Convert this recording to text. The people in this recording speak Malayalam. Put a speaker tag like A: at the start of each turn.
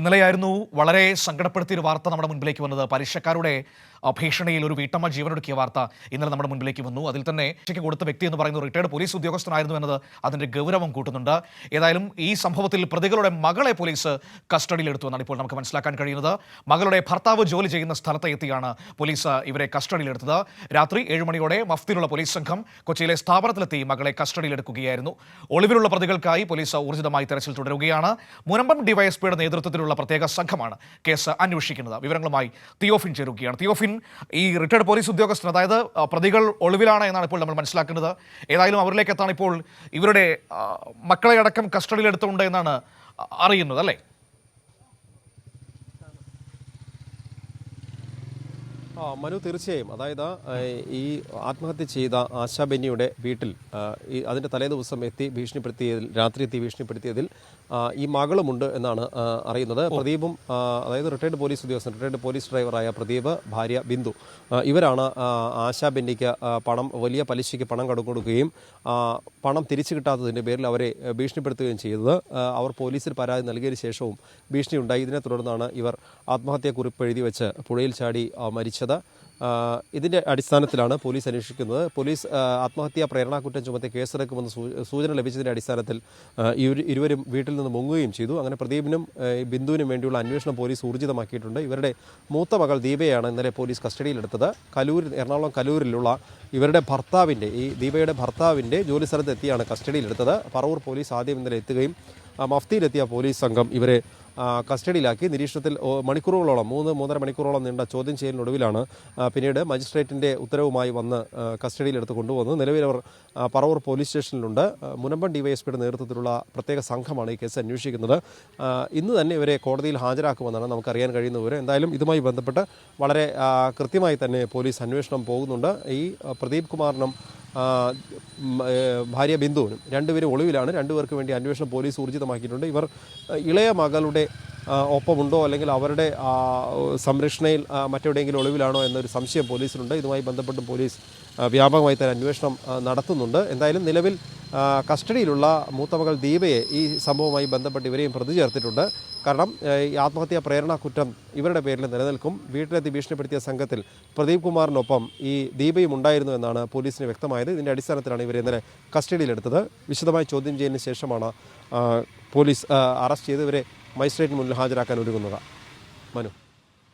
A: ഇന്നലെയായിരുന്നു വളരെ സങ്കടപ്പെടുത്തിയ ഒരു വാർത്ത നമ്മുടെ മുൻപിലേക്ക് വന്നത്. പലിശക്കാരുടെ ഭീഷണിയിൽ ഒരു വീട്ടമ്മ ജീവനൊടുക്കിയ വാർത്ത ഇന്നലെ നമ്മുടെ മുൻപിലേക്ക് വന്നു. അതിൽ തന്നെ ശിക്ഷയ്ക്ക് കൊടുത്ത വ്യക്തി എന്ന് പറയുന്നത് റിട്ടയർഡ് പോലീസ് ഉദ്യോഗസ്ഥനായിരുന്നു എന്നത് അതിൻ്റെ ഗൗരവം കൂട്ടുന്നുണ്ട്. ഏതായാലും ഈ സംഭവത്തിൽ പ്രതികളുടെ മകളെ പോലീസ് കസ്റ്റഡിയിലെടുത്തു എന്നാണ് ഇപ്പോൾ നമുക്ക് മനസ്സിലാക്കാൻ കഴിയുന്നത്. മകളുടെ ഭർത്താവ് ജോലി ചെയ്യുന്ന സ്ഥലത്ത് എത്തിയാണ് പോലീസ് ഇവരെ കസ്റ്റഡിയിലെടുത്തത്. രാത്രി 7 മണിയോടെ മഫ്തിയിലുള്ള പോലീസ് സംഘം കൊച്ചിയിലെ സ്ഥാപനത്തിലെത്തി മകളെ കസ്റ്റഡിയിലെടുക്കുകയായിരുന്നു. ഒളിവിലുള്ള പ്രതികൾക്കായി പോലീസ് ഊർജിതമായി തെരച്ചിൽ തുടരുകയാണ്. മുനമ്പം ഡിവൈഎസ്പിയുടെ നേതൃത്വത്തിലുള്ള പ്രത്യേക സംഘമാണ് കേസ് അന്വേഷിക്കുന്നത്. വിവരങ്ങളുമായി തിയോഫിൻ ചേരുകയാണ്. തിയോഫിൻ, ഈ റിട്ടയർഡ് പോലീസ് ഉദ്യോഗസ്ഥൻ, അതായത് പ്രതികൾ ഒളിവിലാണ് എന്നാണ് ഇപ്പോൾ നമ്മൾ മനസ്സിലാക്കുന്നത്. ഏതായാലും അവരിലേക്ക് എത്താൻ ഇപ്പോൾ ഇവരുടെ മക്കളെ അടക്കം കസ്റ്റഡിയിലെടുത്തുണ്ട് എന്നാണ് അറിയുന്നത്, അല്ലേ?
B: മനു, തീർച്ചയായും. അതായത് ഈ ആത്മഹത്യ ചെയ്ത ആശാ ബെന്നിയുടെ വീട്ടിൽ അതിൻ്റെ തലേ ദിവസം രാത്രി എത്തി ഭീഷണിപ്പെടുത്തിയതിൽ ഈ മകളുമുണ്ട് എന്നാണ് അറിയുന്നത്. പ്രദീപും, അതായത് റിട്ടയർഡ് പോലീസ് ഉദ്യോഗസ്ഥൻ, റിട്ടയർഡ് പോലീസ് ഡ്രൈവറായ പ്രദീപ്, ഭാര്യ ബിന്ദു, ഇവരാണ് ആശാ ബെന്നിക്ക് വലിയ പലിശയ്ക്ക് പണം കൊടുക്കുകയും പണം തിരിച്ചു കിട്ടാത്തതിൻ്റെ പേരിൽ അവരെ ഭീഷണിപ്പെടുത്തുകയും ചെയ്തത്. അവർ പോലീസിൽ പരാതി നൽകിയതിനു ശേഷവും ഭീഷണി ഉണ്ടായി. ഇതിനെ തുടർന്നാണ് ഇവർ ആത്മഹത്യാക്കുറിപ്പ് എഴുതി വെച്ച് പുഴയിൽ ചാടി മരിച്ചത്. ഇതിൻ്റെ അടിസ്ഥാനത്തിലാണ് പോലീസ് അന്വേഷിക്കുന്നത്. പോലീസ് ആത്മഹത്യാ പ്രേരണാകുറ്റം ചുമത്തി കേസെടുക്കുമെന്ന് സൂചന ലഭിച്ചതിൻ്റെ അടിസ്ഥാനത്തിൽ ഇരുവരും വീട്ടിൽ നിന്ന് മുങ്ങുകയും ചെയ്തു. അങ്ങനെ പ്രദീപിനും ബിന്ദുവിനും വേണ്ടിയുള്ള അന്വേഷണം പോലീസ് ഊർജിതമാക്കിയിട്ടുണ്ട്. ഇവരുടെ മൂത്ത മകൾ ദീപയാണ് ഇന്നലെ പോലീസ് കസ്റ്റഡിയിലെടുത്തത്. എറണാകുളം കലൂരിലുള്ള ഇവരുടെ ഭർത്താവിൻ്റെ, ഈ ദീപയുടെ ഭർത്താവിൻ്റെ ജോലി സ്ഥലത്ത് എത്തിയാണ് കസ്റ്റഡിയിലെടുത്തത്. പറവൂർ പോലീസ് ആദ്യം ഇന്നലെ എത്തുകയും മഫ്തിയിലെത്തിയ പോലീസ് സംഘം ഇവരെ കസ്റ്റഡിയിലാക്കി. നിരീക്ഷണത്തിൽ മണിക്കൂറുകളോളം, 3-3.5 മണിക്കൂറോളം നീണ്ട ചോദ്യം ചെയ്യലിനൊടുവിലാണ് പിന്നീട് മജിസ്ട്രേറ്റിൻ്റെ ഉത്തരവുമായി വന്ന് കസ്റ്റഡിയിലെടുത്ത് കൊണ്ടുവന്നത്. നിലവിലവർ പറവൂർ പോലീസ് സ്റ്റേഷനിലുണ്ട്. മുനമ്പം ഡിവൈഎസ്പിയുടെ നേതൃത്വത്തിലുള്ള പ്രത്യേക സംഘമാണ് ഈ കേസ് അന്വേഷിക്കുന്നത്. ഇന്ന് തന്നെ ഇവരെ കോടതിയിൽ ഹാജരാക്കുമെന്നാണ് നമുക്കറിയാൻ കഴിയുന്നവർ. എന്തായാലും ഇതുമായി ബന്ധപ്പെട്ട് വളരെ കൃത്യമായി തന്നെ പോലീസ് അന്വേഷണം പോകുന്നുണ്ട്. ഈ പ്രദീപ് കുമാറിനും ഭാര്യ ബിന്ദുവിനും രണ്ടുപേരും ഒളിവിലാണ്. രണ്ടുപേർക്ക് വേണ്ടി അന്വേഷണം പോലീസ് ഊർജിതമാക്കിയിട്ടുണ്ട്. ഇവർ ഇളയ മകളുടെ ഒപ്പമുണ്ടോ അല്ലെങ്കിൽ അവരുടെ സംരക്ഷണയിൽ മറ്റെവിടെയെങ്കിലും ഒളിവിലാണോ എന്നൊരു സംശയം പോലീസിനുണ്ട്. ഇതുമായി ബന്ധപ്പെട്ട് പോലീസ് വ്യാപകമായി തന്നെ അന്വേഷണം നടത്തുന്നുണ്ട്. എന്തായാലും നിലവിൽ കസ്റ്റഡിയിലുള്ള മൂത്തമകൾ ദീപയെ ഈ സംഭവവുമായി ബന്ധപ്പെട്ട് ഇവരെയും പ്രതി ചേർത്തിട്ടുണ്ട്. കാരണം ഈ ആത്മഹത്യാ പ്രേരണ കുറ്റം ഇവരുടെ പേരിൽ നിലനിൽക്കും. വീട്ടിലെത്തി ഭീഷണിപ്പെടുത്തിയ സംഘത്തിൽ പ്രദീപ് കുമാറിനൊപ്പം ഈ ദീപയും ഉണ്ടായിരുന്നു എന്നാണ് പോലീസിന് വ്യക്തമായത്. ഇതിൻ്റെ അടിസ്ഥാനത്തിലാണ് ഇവരെ ഇന്നലെ കസ്റ്റഡിയിലെടുത്തത്. വിശദമായി ചോദ്യം ചെയ്തതിന് ശേഷമാണ് പോലീസ് അറസ്റ്റ് ചെയ്ത് ഇവരെ മജിസ്ട്രേറ്റിന് മുന്നിൽ ഹാജരാക്കാൻ ഒരുങ്ങുന്നത്. മനു.